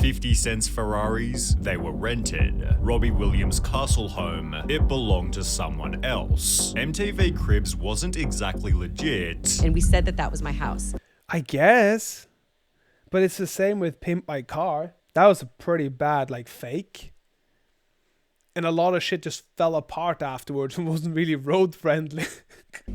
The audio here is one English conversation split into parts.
50 cents Ferraris, they were rented. Robbie Williams' castle home, it belonged to someone else. MTV Cribs wasn't exactly legit. And we said that was my house. I guess. But it's the same with Pimp My Car. That was a pretty bad, fake. And a lot of shit just fell apart afterwards and wasn't really road friendly.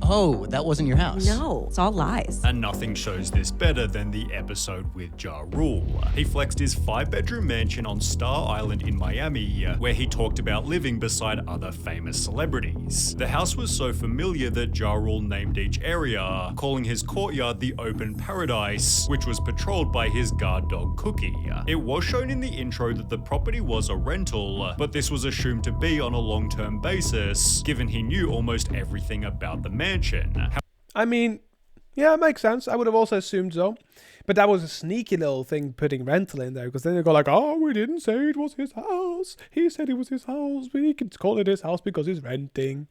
Oh, that wasn't your house? No, it's all lies. And nothing shows this better than the episode with Ja Rule. He flexed his 5-bedroom mansion on Star Island in Miami, where he talked about living beside other famous celebrities. The house was so familiar that Ja Rule named each area, calling his courtyard the Open Paradise, which was patrolled by his guard dog Cookie. It was shown in the intro that the property was a rental, but this was assumed to be on a long-term basis, given he knew almost everything about the mansion. I mean, yeah, it makes sense. I would have also assumed so. But that was a sneaky little thing putting rental in there, because then they go oh, we didn't say it was his house. He said it was his house, but he can call it his house because he's renting,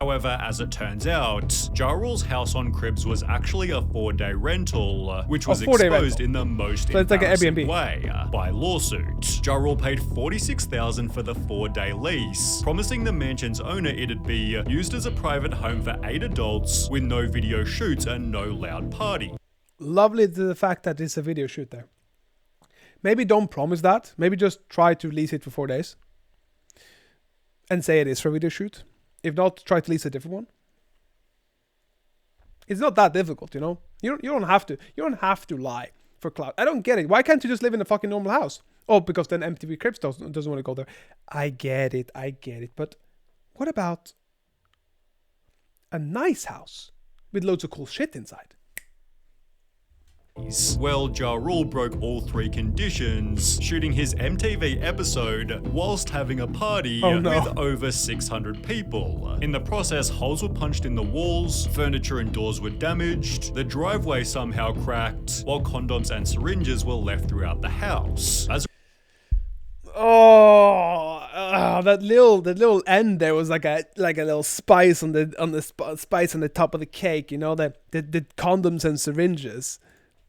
However, as it turns out, Ja Rule's house on Cribs was actually a 4-day rental, which was exposed in the most embarrassing way by lawsuit. Ja Rule paid $46,000 for the 4-day lease, promising the mansion's owner it'd be used as a private home for 8 adults with no video shoots and no loud party. Lovely the fact that it's a video shoot there. Maybe don't promise that. Maybe just try to lease it for 4 days. And say it is for a video shoot. If not, try to lease a different one. It's not that difficult, You don't have to. You don't have to lie for clout. I don't get it. Why can't you just live in a fucking normal house? Oh, because then MTV Cribs doesn't want to go there. I get it. But what about a nice house with loads of cool shit inside? Well, Ja Rule broke all 3 conditions, shooting his MTV episode whilst having a party with over 600 people. In the process, holes were punched in the walls, furniture and doors were damaged, the driveway somehow cracked, while condoms and syringes were left throughout the house. That little end there was like a little spice on the spice on the top of the cake, the condoms and syringes.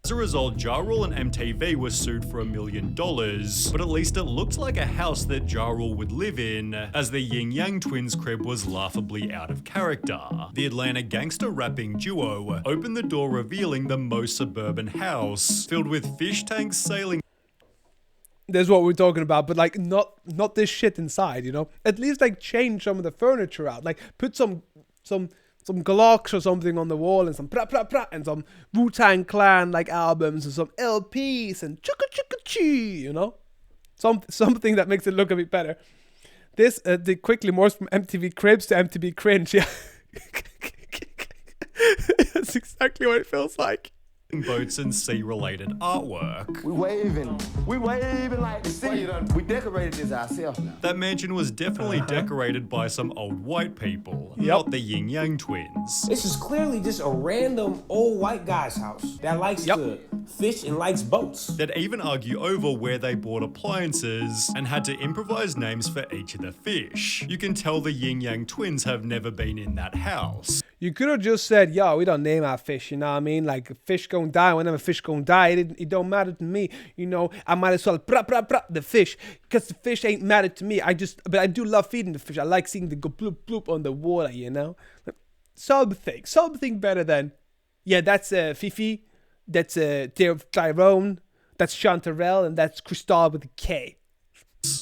As a result, Ja Rule and MTV were sued for $1 million, but at least it looked like a house that Ja Rule would live in, as the Yin Yang Twins' crib was laughably out of character. The Atlanta gangster rapping duo opened the door revealing the most suburban house, filled with fish tanks sailing. That's what we're talking about, but not this shit inside, At least change some of the furniture out, put some Glocks or something on the wall and some and some Wu-Tang Clan albums and some LPs and chugga, something that makes it look a bit better. This the quickly morphs from MTV Cribs to MTV Cringe. Yeah, that's exactly what it feels like. Boats and sea-related artwork. We waving like the sea. We decorated this ourselves now. That mansion was definitely decorated by some old white people, not the Yin Yang Twins. This is clearly just a random old white guy's house that likes to fish and likes boats. They'd even argue over where they bought appliances and had to improvise names for each of the fish. You can tell the Yin Yang Twins have never been in that house. You could have just said, yo, we don't name our fish, you know what I mean? Like, a fish gonna die, whenever a fish gonna die, it don't matter to me, I might as well the fish, because the fish ain't matter to me, but I do love feeding the fish, I like seeing the go bloop bloop on the water, Something better than, that's Fifi, that's Tyrone, that's Chanterelle, and that's Cristal with a K.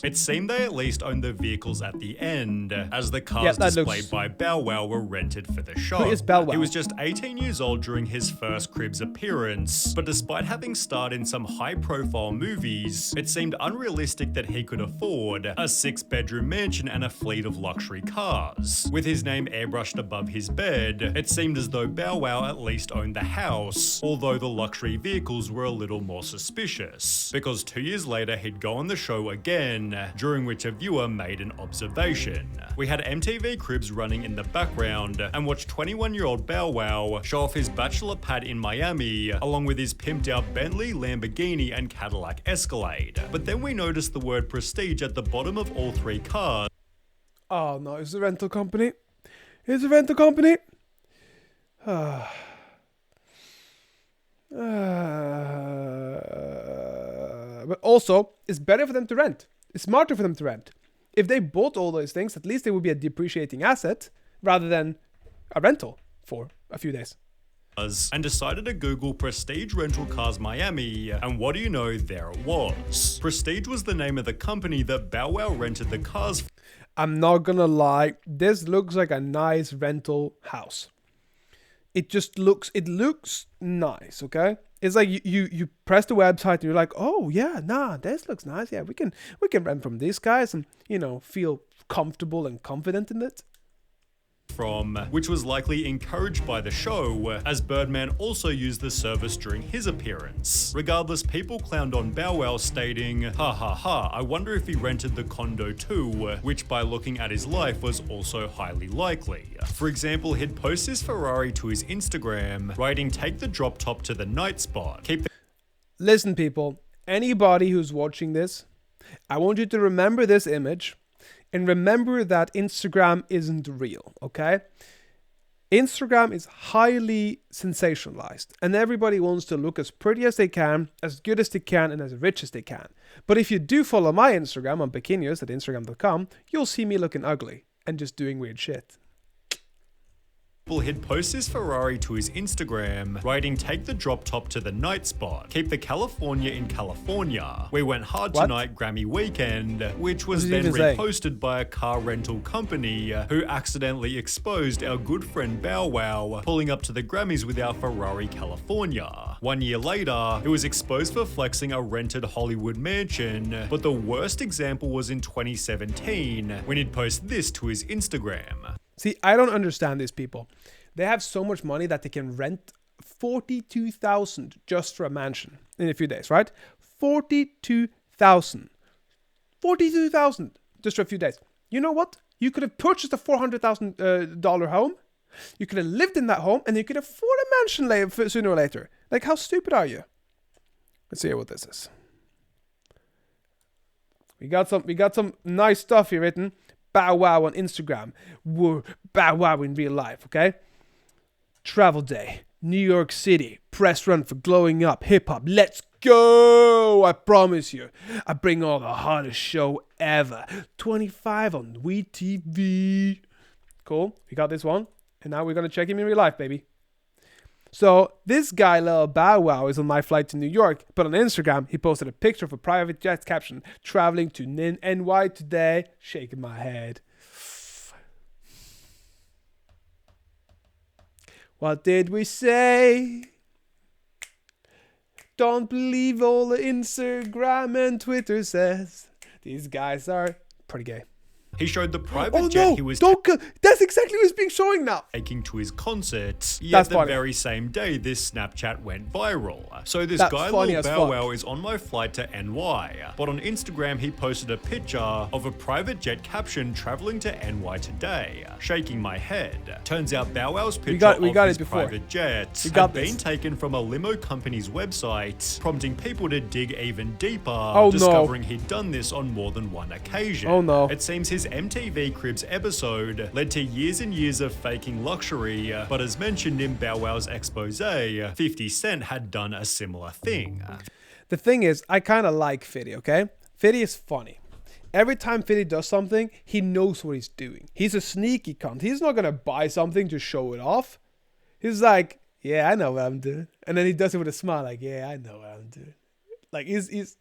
It seemed they at least owned the vehicles at the end, as the cars displayed by Bow Wow were rented for the show. Who is Bow Wow? He was just 18 years old during his first Cribs appearance, but despite having starred in some high-profile movies, it seemed unrealistic that he could afford a 6-bedroom mansion and a fleet of luxury cars. With his name airbrushed above his bed, it seemed as though Bow Wow at least owned the house, although the luxury vehicles were a little more suspicious, because 2 years later he'd go on the show again, during which a viewer made an observation. We had MTV Cribs running in the background and watched 21-year-old Bow Wow show off his bachelor pad in Miami, along with his pimped out Bentley, Lamborghini and Cadillac Escalade. But then we noticed the word prestige at the bottom of all 3 cars. Oh no, it's a rental company. It's a rental company. But also, it's better for them to rent. It's smarter for them to rent. If they bought all those things, at least they would be a depreciating asset rather than a rental for a few days. And decided to Google Prestige Rental Cars Miami, and what do you know, there it was. Prestige was the name of the company that Bow Wow rented the cars. I'm not gonna lie, this looks like a nice rental house. It looks nice, okay? It's like you press the website and you're like, oh yeah, nah, this looks nice. Yeah, we can rent from these guys and, you know, feel comfortable and confident in it. From, which was likely encouraged by the show, as Birdman also used the service during his appearance. Regardless, people clowned on Bow Wow, stating, ha ha ha, I wonder if he rented the condo too, which by looking at his life was also highly likely. For example, he'd post his Ferrari to his Instagram, writing, take the drop top to the night spot. Listen, people, anybody who's watching this, I want you to remember this image. And remember that Instagram isn't real, okay? Instagram is highly sensationalized, and everybody wants to look as pretty as they can, as good as they can, and as rich as they can. But if you do follow my Instagram on Bakkinius at Instagram.com, you'll see me looking ugly and just doing weird shit. He'd post his Ferrari to his Instagram, writing, take the drop top to the night spot. Keep the California in California. We went hard tonight, Grammy weekend, which was then reposted by a car rental company who accidentally exposed our good friend Bow Wow pulling up to the Grammys with our Ferrari California. 1 year later, it was exposed for flexing a rented Hollywood mansion, but the worst example was in 2017 when he'd post this to his Instagram. See, I don't understand these people. They have so much money that they can rent $42,000 just for a mansion in a few days, right? $42,000 just for a few days. You know what? You could have purchased a $400,000 home. You could have lived in that home, and you could afford a mansion sooner or later. Like, how stupid are you? Let's see what this is. We got some nice stuff here written. Bow Wow on Instagram. We're Bow Wow in real life, okay? Travel day. New York City. Press run for glowing up. Hip hop. Let's go! I promise you. I bring all the hottest show ever. 25 on WeTV. Cool. We got this one. And now we're going to check him in real life, baby. So this guy, Lil Bow Wow, is on my flight to New York, but on Instagram, he posted a picture of a private jet caption, traveling to NY today, shaking my head. What did we say? Don't believe all the Instagram and Twitter says. These guys are pretty gay. He showed the private jet he was that's exactly what's being showing now. Taking to his concert. Yet the very same day, this Snapchat went viral. So this guy, Lil Bow Wow, is on my flight to NY. But on Instagram, he posted a picture of a private jet caption, traveling to NY today. Shaking my head. Turns out Bow Wow's picture of his private jet had been taken from a limo company's website, prompting people to dig even deeper, discovering he'd done this on more than one occasion. Oh no. It seems his MTV Cribs episode led to years and years of faking luxury, but as mentioned in Bow Wow's expose, 50 Cent had done a similar thing. The thing is, I kind of like Fiddy, okay? Fiddy is funny. Every time Fiddy does something, he knows what he's doing. He's a sneaky cunt. He's not gonna buy something to show it off. He's like, yeah, I know what I'm doing. And then he does it with a smile, like, yeah, I know what I'm doing. Like, he's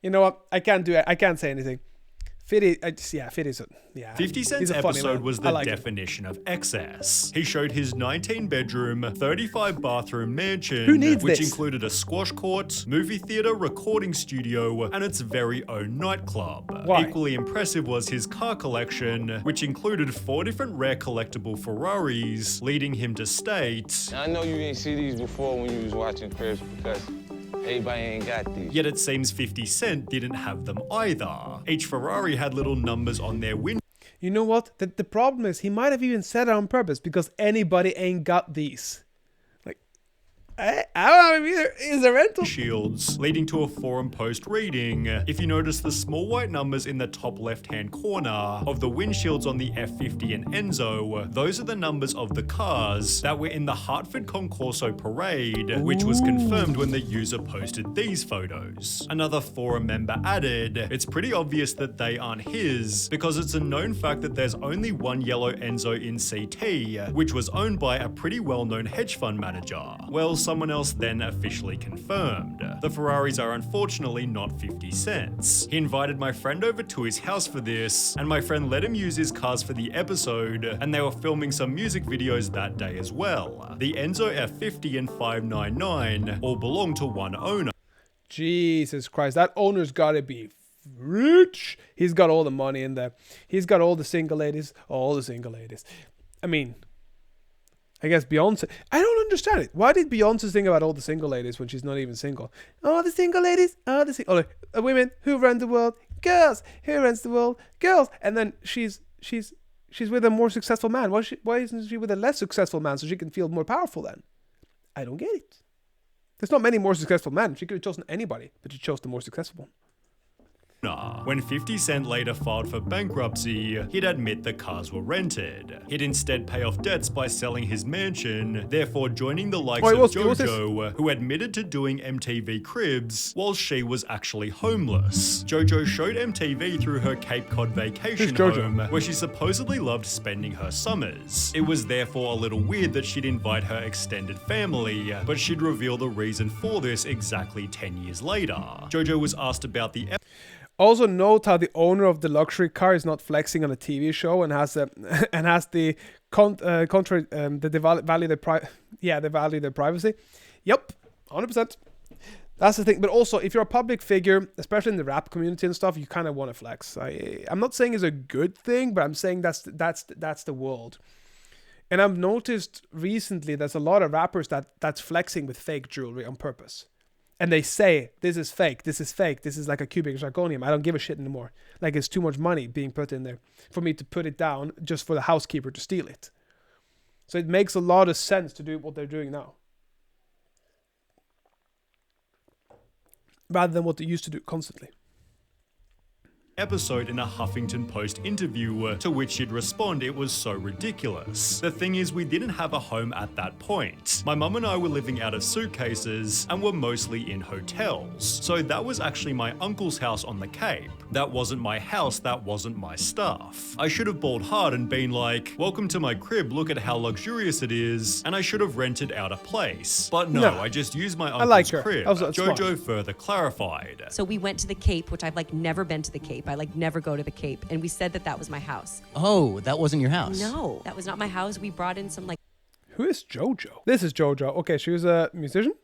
you know what? I can't do it. I can't say anything. 50 Cent's episode was the definition of excess. He showed his 19-bedroom, 35-bathroom mansion, which included a squash court, movie theater, recording studio, and its very own nightclub. Equally impressive was his car collection, which included 4 different rare collectible Ferraris, leading him to state, I know you ain't see these before when you was watching Cribs because everybody ain't got these. Yet it seems 50 Cent didn't have them either. Each Ferrari had little numbers on their window. You know what? The problem is he might have even said it on purpose because anybody ain't got these. Like, I don't know either. Is a rental? Shields, leading to a forum post reading. If you notice the small white numbers in the top left-hand corner of the windshields on the F50 and Enzo, those are the numbers of the cars that were in the Hartford Concorso parade, which was confirmed when the user posted these photos. Another forum member added, it's pretty obvious that they aren't his, because it's a known fact that there's only one yellow Enzo in CT, which was owned by a pretty well-known hedge fund manager. Well, someone else then officially confirmed. The Ferraris are unfortunately not 50 cents. He invited my friend over to his house for this, and my friend let him use his cars for the episode, and they were filming some music videos that day as well. The Enzo F50 and 599 all belong to one owner. Jesus Christ, that owner's gotta be rich. He's got all the money in there. He's got all the single ladies. All the single ladies. I mean, I guess Beyonce. I don't understand it. Why did Beyonce sing about all the single ladies when she's not even single? All the single ladies. All the women who run the world. Girls who runs the world. Girls. And then she's with a more successful man. Why isn't she with a less successful man so she can feel more powerful then? I don't get it. There's not many more successful men. She could have chosen anybody, but she chose the more successful one. When 50 Cent later filed for bankruptcy, he'd admit the cars were rented. He'd instead pay off debts by selling his mansion, therefore joining the likes of JoJo, who admitted to doing MTV Cribs while she was actually homeless. JoJo showed MTV through her Cape Cod vacation home, where she supposedly loved spending her summers. It was therefore a little weird that she'd invite her extended family, but she'd reveal the reason for this exactly 10 years later. JoJo was asked about the Also note how the owner of the luxury car is not flexing on a TV show and has the value their privacy. Yep, 100%. That's the thing. But also, if you're a public figure, especially in the rap community and stuff, you kind of want to flex. I'm not saying it's a good thing, but I'm saying that's the world. And I've noticed recently there's a lot of rappers that's flexing with fake jewelry on purpose. And they say, this is fake, this is like a cubic zirconium. I don't give a shit anymore. Like, it's too much money being put in there for me to put it down just for the housekeeper to steal it. So it makes a lot of sense to do what they're doing now, rather than what they used to do constantly. Episode in a Huffington Post interview, to which she'd respond it was so ridiculous. The thing is, we didn't have a home at that point. My mum and I were living out of suitcases and were mostly in hotels. So that was actually my uncle's house on the Cape. That wasn't my house, that wasn't my stuff. I should have balled hard and been like, welcome to my crib, look at how luxurious it is, and I should have rented out a place. But no, I just used my uncle's crib. JoJo further clarified. So we went to the Cape, which I've never been to the Cape. I never go to the Cape, and we said that was my house. Oh, that wasn't your house? No, that was not my house. We brought in some Who is JoJo? This is JoJo. Okay, she was a musician.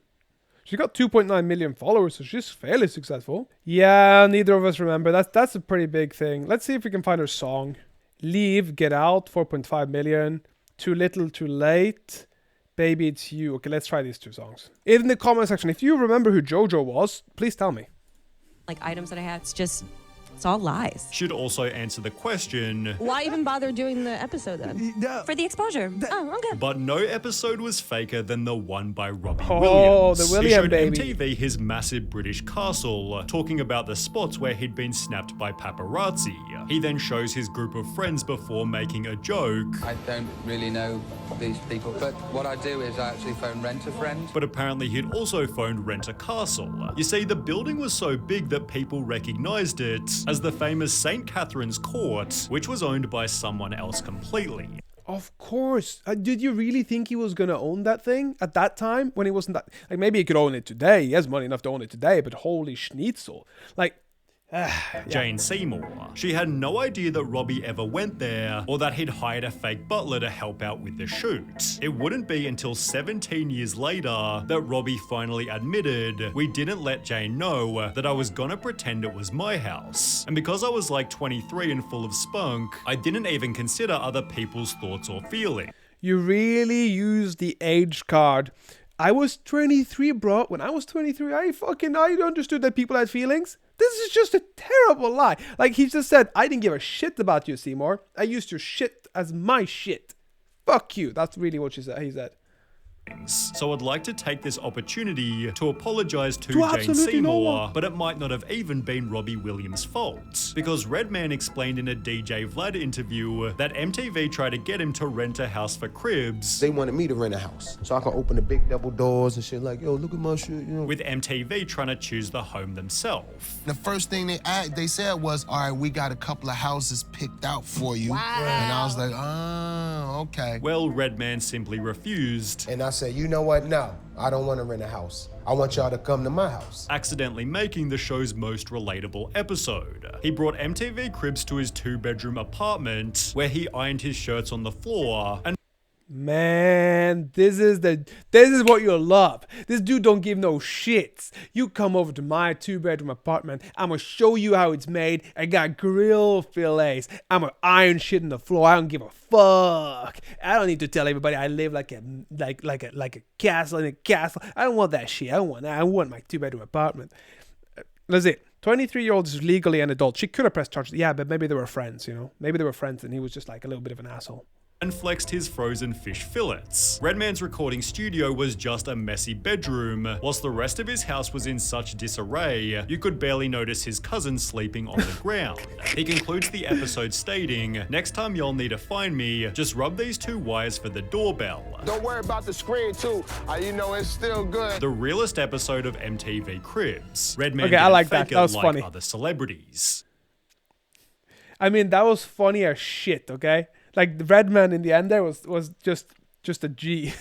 She got 2.9 million followers, so she's fairly successful. Yeah, neither of us remember. That's a pretty big thing. Let's see if we can find her song. Leave, Get Out, 4.5 million. Too Little, Too Late. Baby, It's You. Okay, let's try these two songs. In the comment section, if you remember who JoJo was, please tell me. Items that I had. It's all lies. Should also answer the question, why even bother doing the episode then? For the exposure. Okay. But no episode was faker than the one by Robbie Williams. Oh, the William he showed baby. MTV his massive British castle, talking about the spots where he'd been snapped by paparazzi. He then shows his group of friends before making a joke. I don't really know these people, but what I do is I actually phone Rent-A-Friend. But apparently he'd also phoned Rent-A-Castle. You see, the building was so big that people recognized it as the famous St. Catherine's Court, which was owned by someone else completely. Of course. Did you really think he was going to own that thing at that time when he wasn't that... maybe he could own it today. He has money enough to own it today, but holy schnitzel. Jane Seymour. She had no idea that Robbie ever went there or that he'd hired a fake butler to help out with the shoot. It wouldn't be until 17 years later that Robbie finally admitted, we didn't let Jane know that I was gonna pretend it was my house. And because I was 23 and full of spunk, I didn't even consider other people's thoughts or feelings. You really use the age card. I was 23, bro. When I was 23, I understood that people had feelings. This is just a terrible lie. He just said, I didn't give a shit about you, Seymour. I used your shit as my shit. Fuck you. That's really what he said. So I'd like to take this opportunity to apologize to To Jane absolutely no Seymour, one. but it might not have even been Robbie Williams' fault. Because Redman explained in a DJ Vlad interview that MTV tried to get him to rent a house for Cribs, They wanted me to rent a house so I can open the big double doors and shit like, yo, look at my shit, you know. with MTV trying to choose the home themselves. The first thing they said was, all right, we got a couple of houses picked out for you. Wow. And I was like, oh, okay. Well, Redman simply refused, And I said, you know what? No, I don't want to rent a house. I want y'all to come to my house. accidentally making the show's most relatable episode. He brought MTV Cribs to his 2-bedroom apartment, where he ironed his shirts on the floor and Man, this is what you'll love. This dude don't give no shits. You come over to my 2-bedroom apartment. I'ma show you how it's made. I got grill fillets. I'ma iron shit in the floor. I don't give a fuck. I don't need to tell everybody I live like a castle in a castle. I don't want that shit. I don't want that. I want my 2-bedroom apartment. That's it. 23-year-old is legally an adult. She could have pressed charges. Yeah, but maybe they were friends, you know? Maybe they were friends and he was just like a little bit of an asshole. flexed his frozen fish fillets. Redman's recording studio was just a messy bedroom, whilst the rest of his house was in such disarray, you could barely notice his cousin sleeping on the ground. He concludes the episode stating, "Next time y'all need to find me, just rub these 2 wires for the doorbell." Don't worry about the screen too. You know it's still good. The realest episode of MTV Cribs. Redman Okay, I didn't like that. fake it That was like funny. other celebrities. I mean, that was funny as shit, okay? Like, the Redman in the end there was just a G.